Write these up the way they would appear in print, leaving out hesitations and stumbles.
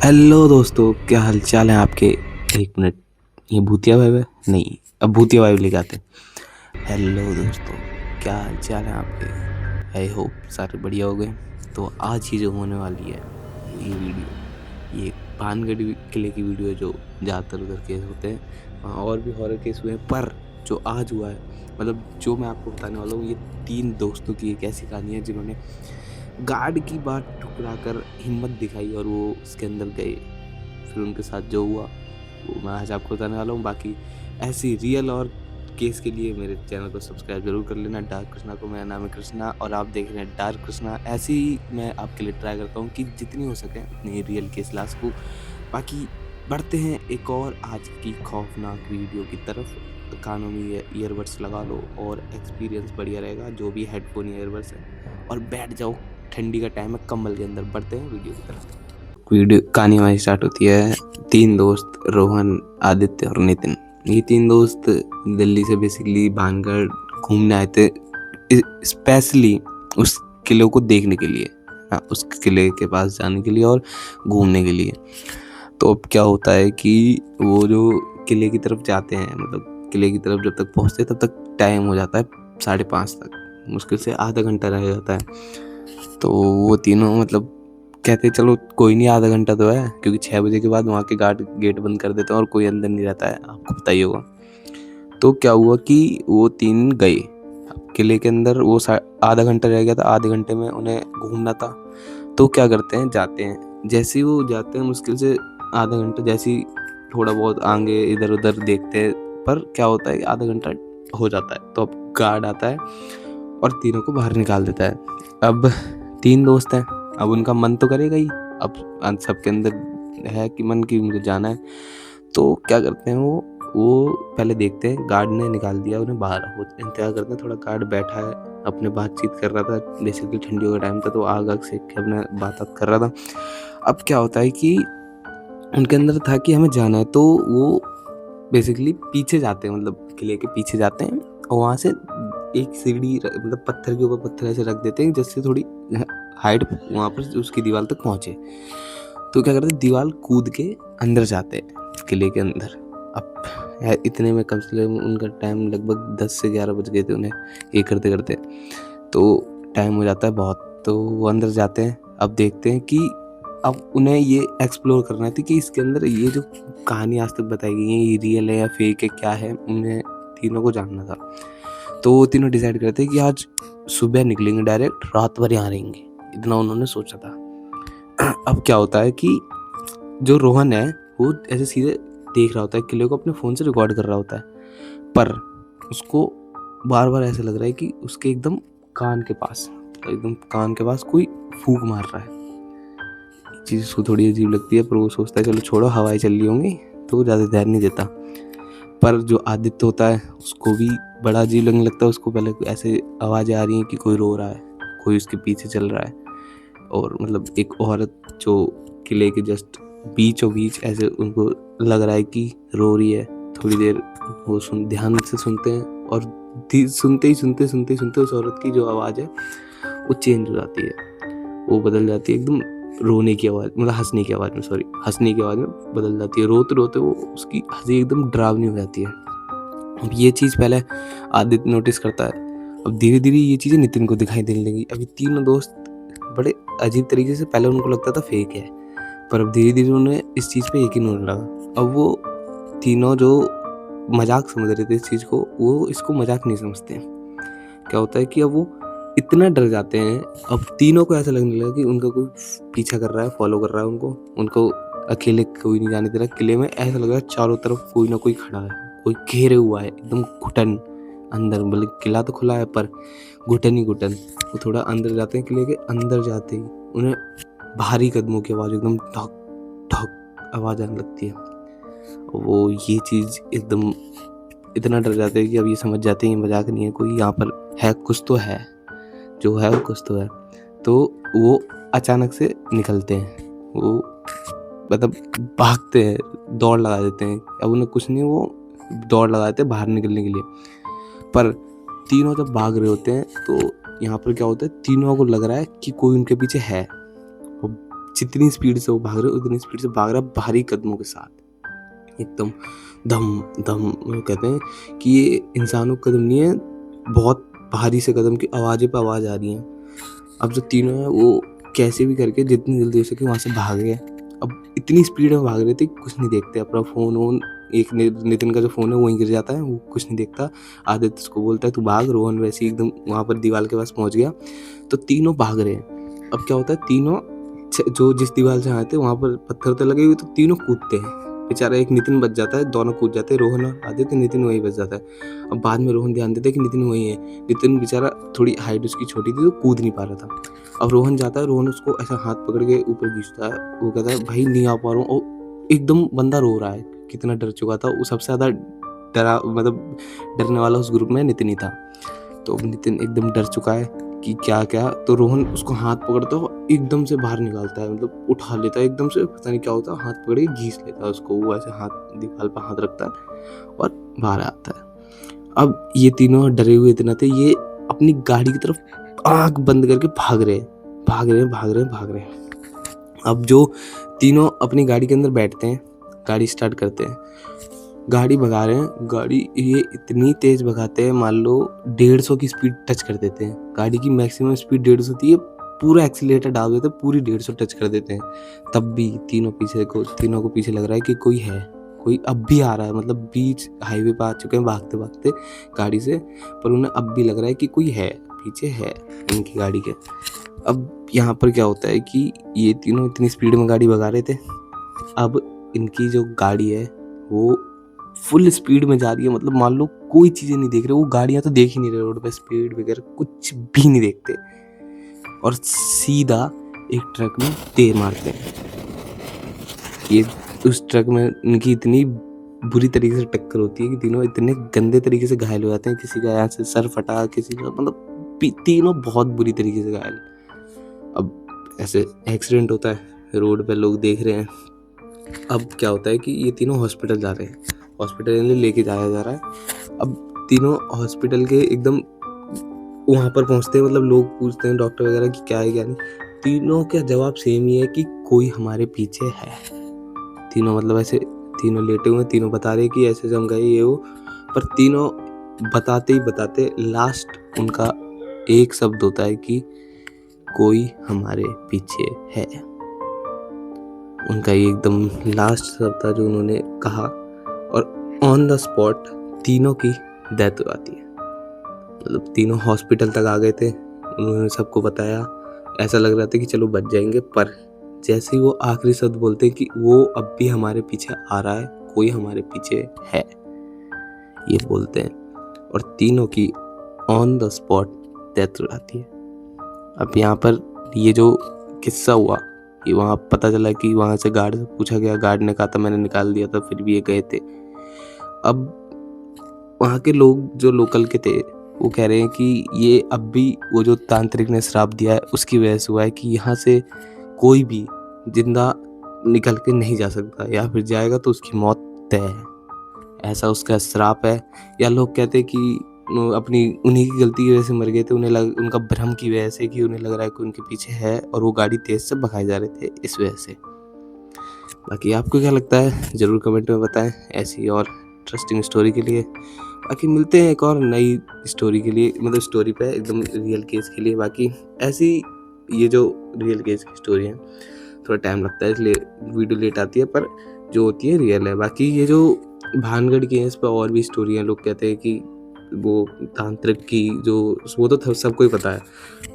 Hello दोस्तों, क्या हाल चाल है आपके। एक मिनट, ये भूतिया वाइब है नहीं, अब भूतिया वाइब लेके आते हैं। हेलो दोस्तों, क्या हाल चाल है आपके। आई होप सारे बढ़िया हो गए। तो आज ही जो होने वाली है ये वीडियो, ये भानगढ़ किले की वीडियो है। जो ज़्यादातर उधर केस होते हैं, वहाँ और भी हॉरर केस हुए हैं, पर जो आज हुआ है, मतलब जो मैं आपको बताने वाला हूँ, ये 3 दोस्तों की एक ऐसी कहानी है जिन्होंने गार्ड की बात ठुकरा कर हिम्मत दिखाई और वो उसके अंदर गए। फिर उनके साथ जो हुआ वो मैं आज आपको बताने वाला हूँ। बाकी ऐसी रियल और केस के लिए मेरे चैनल को सब्सक्राइब जरूर कर लेना। डार्क कृष्णा को, मेरा नाम है कृष्णा और आप देख रहे हैं डार्क कृष्णा। ऐसे ही मैं आपके लिए ट्राई करता हूँ कि जितनी हो सके उतनी रियल केस ला सकूँ। बाकी बढ़ते हैं एक और आज की खौफनाक वीडियो की तरफ। कानों में ये ईयरबड्स लगा लो और एक्सपीरियंस बढ़िया रहेगा, जो भी हेडफोन ईयरबड्स है, और बैठ जाओ। ठंडी का टाइम है, कंबल के अंदर। बढ़ते हैं वीडियो की तरफ। वीडियो कहानी हमारी स्टार्ट होती है। 3 दोस्त, रोहन, आदित्य और नितिन। ये 3 दोस्त दिल्ली से बेसिकली भानगढ़ घूमने आए थे, स्पेशली उस किले को देखने के लिए। हाँ, उस किले के पास जाने के लिए और घूमने के लिए। तो अब क्या होता है कि वो जो किले की तरफ जाते हैं, मतलब किले की तरफ जब तक पहुंचते तब तक टाइम हो जाता है 5:30 तक। मुश्किल से आधा घंटा रह जाता है। तो वो तीनों मतलब कहते चलो कोई नहीं, आधा घंटा तो है, क्योंकि 6 बजे के बाद वहाँ के गार्ड गेट बंद कर देते हैं और कोई अंदर नहीं रहता है, आपको पता ही होगा। तो क्या हुआ कि वो 3 गए किले के अंदर। वो आधा घंटा रह गया था, आधे घंटे में उन्हें घूमना था। तो क्या करते हैं, जाते हैं। जैसे ही वो जाते हैं, मुश्किल से आधा घंटा, जैसे ही थोड़ा बहुत आगे इधर उधर देखते हैं, पर क्या होता है आधा घंटा हो जाता है। तो अब गार्ड आता है और तीनों को बाहर निकाल देता है। अब 3 दोस्त हैं, अब उनका मन तो करेगा ही। अब सबके अंदर है कि मन की मुझे जाना है। तो क्या करते हैं, वो पहले देखते हैं गार्ड ने निकाल दिया उन्हें बाहर। वो इंतजार करते हैं, थोड़ा गार्ड बैठा है, अपने बातचीत कर रहा था। बेसिकली ठंडियों का टाइम था, तो आग आग सेक के अपने बात कर रहा था। अब क्या होता है कि उनके अंदर था कि हमें जाना है, तो वो बेसिकली पीछे जाते हैं, मतलब किले के पीछे जाते हैं। और वहाँ से एक सीढ़ी मतलब पत्थर के ऊपर पत्थर ऐसे रख देते हैं, जिससे थोड़ी हाइट वहाँ पर उसकी दीवार तक पहुँचे। तो क्या करते हैं, दीवार कूद के अंदर जाते हैं किले के अंदर। अब इतने में कम से कम उनका टाइम लगभग 10 से 11 बज गए थे उन्हें ये करते करते। तो टाइम हो जाता है बहुत। तो वो अंदर जाते हैं। अब देखते हैं कि अब उन्हें ये एक्सप्लोर करना थी कि इसके अंदर ये जो कहानी आज तक बताई गई है, ये रियल है या फेक है, क्या है, उन्हें तीनों को जानना था। तो वो तीनों डिसाइड करते हैं कि आज सुबह निकलेंगे, डायरेक्ट रात भर यहाँ रहेंगे। इतना उन्होंने सोचा था। अब क्या होता है कि जो रोहन है वो ऐसे सीधे देख रहा होता है किले को, अपने फ़ोन से रिकॉर्ड कर रहा होता है। पर उसको बार बार ऐसा लग रहा है कि उसके एकदम कान के पास, कोई फूंक मार रहा है। चीज़ उसको थोड़ी अजीब लगती है, पर वो सोचता है चलो छोड़ो, हवाएं चल रही होंगी, तो वो ज़्यादा ध्यान नहीं देता। पर जो आदित्य होता है उसको भी बड़ा अजीब लगने लगता है। उसको पहले ऐसे आवाज़ें आ रही हैं कि कोई रो रहा है, कोई उसके पीछे चल रहा है। और मतलब एक औरत जो किले के जस्ट बीचों बीच ऐसे उनको लग रहा है कि रो रही है। थोड़ी देर वो ध्यान से सुनते हैं, और सुनते उस औरत की जो आवाज़ है वो चेंज हो जाती है। वो बदल जाती है एकदम रोने की आवाज़, मतलब हंसने की आवाज़ में, सॉरी, हंसने की आवाज़ में बदल जाती है। रोते रोते वो उसकी हंसी एकदम डरावनी हो जाती है। अब ये चीज़ पहले आदित्य नोटिस करता है। अब धीरे धीरे ये चीज़ें नितिन को दिखाई देने लगी। अभी तीनों दोस्त बड़े अजीब तरीके से, पहले उनको लगता था फेक है, पर अब धीरे धीरे उन्हें इस चीज़ पे यकीन होने लगा। अब वो तीनों जो मजाक समझ रहे थे इस चीज़ को, वो इसको मजाक नहीं समझते। क्या होता है कि अब वो इतना डर जाते हैं। अब तीनों को ऐसा लगने लगा कि उनका कोई पीछा कर रहा है, फॉलो कर रहा है उनको अकेले कोई नहीं जाने दे रहा किले में। ऐसा लग रहा है चारों तरफ कोई ना कोई खड़ा है, कोई घेरे हुआ है एकदम घुटन अंदर। मतलब किला तो खुला है पर घुटन ही घुटन। वो थोड़ा अंदर जाते हैं, किले के अंदर जाते ही उन्हें भारी कदमों की आवाज़, एकदम ठक ठक आवाज़ आने लगती है। वो ये चीज़ एकदम इतना डर जाते हैं कि अब ये समझ जाते हैं ये मजाक नहीं है, कोई यहाँ पर है, कुछ तो है, जो है वो कुछ तो है। तो वो अचानक से निकलते हैं, वो मतलब भागते हैं, दौड़ लगा देते हैं। अब उन्हें कुछ नहीं, वो दौड़ लगा देते हैं बाहर निकलने के लिए। पर तीनों जब भाग रहे होते हैं तो यहाँ पर क्या होता है, तीनों को लग रहा है कि कोई उनके पीछे है। जितनी स्पीड से वो भाग रहे उतनी स्पीड से भाग रहा भारी कदमों के साथ, एकदम धम धम। कहते हैं कि ये इंसानों का कदम नहीं है, बहुत भारी से कदम की आवाज़ें पे आवाज़ आ रही है। अब जो तीनों हैं वो कैसे भी करके जितनी जल्दी हो सके वहाँ से भाग गए। अब इतनी स्पीड में भाग रहे थे कुछ नहीं देखते, अपना फ़ोन वोन, एक नितिन का जो फ़ोन है वहीं गिर जाता है, वो कुछ नहीं देखता। आदित्य उसको बोलता है तू भाग, रोहन वैसे ही एकदम वहाँ पर दीवार के पास पहुँच गया। तो तीनों भाग रहे हैं। अब क्या होता है, तीनों जो जिस दीवार से आए थे वहाँ पर पत्थर तो लगे हुए, तो तीनों कूदते हैं। बेचारा एक नितिन बच जाता है, दोनों कूद जाते हैं, रोहन और आदित्य, नितिन वहीं बच जाता है। अब बाद में रोहन ध्यान देता है कि नितिन वहीं है। नितिन बेचारा थोड़ी हाइट उसकी छोटी थी तो कूद नहीं पा रहा था। अब रोहन जाता है, रोहन उसको ऐसा हाथ पकड़ के ऊपर खींचता है, वो कहता है भाई नहीं आ पा रहा हूँ। और एकदम बंदा रो रहा है, कितना डर चुका था वो। सबसे ज़्यादा डरा मतलब डरने वाला उस ग्रुप में नितिन ही था। तो नितिन एकदम डर चुका है कि क्या क्या। तो रोहन उसको हाथ पकड़ता है, एकदम से बाहर निकालता है, मतलब उठा लेता है एकदम से, पता नहीं क्या होता है, हाथ पकड़ के घींच लेता है उसको। वो ऐसे हाथ दीवार पर हाथ रखता है और बाहर आता है। अब ये तीनों डरे हुए इतना थे, ये अपनी गाड़ी की तरफ आँख बंद करके भाग रहे हैं। अब जो तीनों अपनी गाड़ी के अंदर बैठते हैं, गाड़ी स्टार्ट करते हैं, गाड़ी भगा रहे हैं। गाड़ी ये इतनी तेज भगाते हैं, मान लो 150 की स्पीड टच कर देते हैं। गाड़ी की मैक्सिमम स्पीड 150 होती है, पूरा एक्सीलेटर डाल देते हैं, पूरी 150 टच कर देते हैं। तब भी तीनों को पीछे लग रहा है कि कोई है, कोई अब भी आ रहा है, मतलब बीच हाईवे पे आ चुके हैं भागते भागते गाड़ी से, पर उन्हें अब भी लग रहा है कि कोई है, पीछे है इनकी गाड़ी के। अब यहाँ पर क्या होता है कि ये तीनों इतनी स्पीड में गाड़ी भगा रहे थे। अब इनकी जो गाड़ी है वो फुल स्पीड में जा रही है, मतलब मान लो कोई चीज़ें नहीं देख रहे, वो गाड़ियाँ तो देख ही नहीं रहे, रोड पे स्पीड वगैरह कुछ भी नहीं देखते, और सीधा एक ट्रक में तेल मारते हैं। ये उस ट्रक में इनकी इतनी बुरी तरीके से टक्कर होती है कि तीनों इतने गंदे तरीके से घायल हो जाते हैं। किसी का यहाँ से सर फटा, किसी का मतलब तीनों बहुत बुरी तरीके से घायल। अब ऐसे एक्सीडेंट होता है, रोड पे लोग देख रहे हैं। अब क्या होता है कि ये तीनों हॉस्पिटल जा रहे हैं, हॉस्पिटल लेके जाया जा रहा है। अब तीनों हॉस्पिटल के एकदम वहाँ पर पहुँचते हैं, मतलब लोग पूछते हैं डॉक्टर वगैरह कि क्या है क्या नहीं। तीनों का जवाब सेम ही है कि कोई हमारे पीछे है। तीनों मतलब ऐसे तीनों लेटे हुए, तीनों बता रहे कि ऐसे हम गए ये वो, पर तीनों बताते ही बताते लास्ट उनका एक शब्द होता है कि कोई हमारे पीछे है। उनका ये एकदम लास्ट शब्द था जो उन्होंने कहा, और ऑन द स्पॉट तीनों की डेथ हो जाती है। मतलब तीनों हॉस्पिटल तक आ गए थे, उन्होंने सबको बताया, ऐसा लग रहा था कि चलो बच जाएंगे, पर जैसे ही वो आखिरी शब्द बोलते हैं कि वो अब भी हमारे पीछे आ रहा है, कोई हमारे पीछे है, ये बोलते हैं, और तीनों की ऑन द स्पॉट डेथ हो जाती है। अब यहाँ पर ये जो किस्सा हुआ, ये वहाँ पता चला कि वहाँ से गार्ड से पूछा गया, गार्ड ने कहा था मैंने निकाल दिया था, फिर भी ये गए थे। अब वहाँ के लोग जो लोकल के थे वो कह रहे हैं कि ये अब भी वो जो तांत्रिक ने श्राप दिया है उसकी वजह से हुआ है, कि यहाँ से कोई भी जिंदा निकल के नहीं जा सकता, या फिर जाएगा तो उसकी मौत तय है, ऐसा उसका श्राप है। या लोग कहते हैं कि अपनी उन्हीं की गलती की वजह से मर गए थे, उनका भ्रम की वजह से, कि उन्हें लग रहा है कि उनके पीछे है और वो गाड़ी तेज से भगाए जा रहे थे इस वजह से। बाकी आपको क्या लगता है ज़रूर कमेंट में बताएं, ऐसी और इंटरेस्टिंग स्टोरी के लिए। बाकी मिलते हैं एक और नई स्टोरी के लिए, मतलब स्टोरी पे एकदम रियल केस के लिए। बाकी ऐसी ये जो रियल केस की स्टोरी है थोड़ा टाइम लगता है, इसलिए वीडियो लेट आती है, पर जो होती है रियल है। बाकी ये जो भानगढ़ की है इस पर और भी स्टोरी हैं, लोग कहते हैं कि वो तांत्रिक की जो वो तो सबको ही पता है,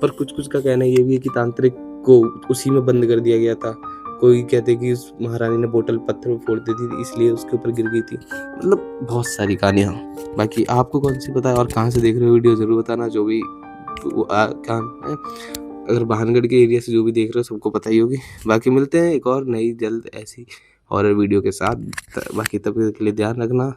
पर कुछ का कहना ये भी है कि तांत्रिक को उसी में बंद कर दिया गया था। कोई कहते कि उस महारानी ने बोतल पत्थर में फोड़ दी थी इसलिए उसके ऊपर गिर गई थी, मतलब बहुत सारी कहानियाँ। बाकी आपको कौन सी पता है और कहाँ से देख रहे हो वीडियो ज़रूर बताना, जो भी काम है। अगर भानगढ़ के एरिया से जो भी देख रहे हो सबको पता ही होगी। बाकी मिलते हैं एक और नई जल्द ऐसी हॉरर वीडियो के साथ। बाकी तब तक के लिए ध्यान रखना।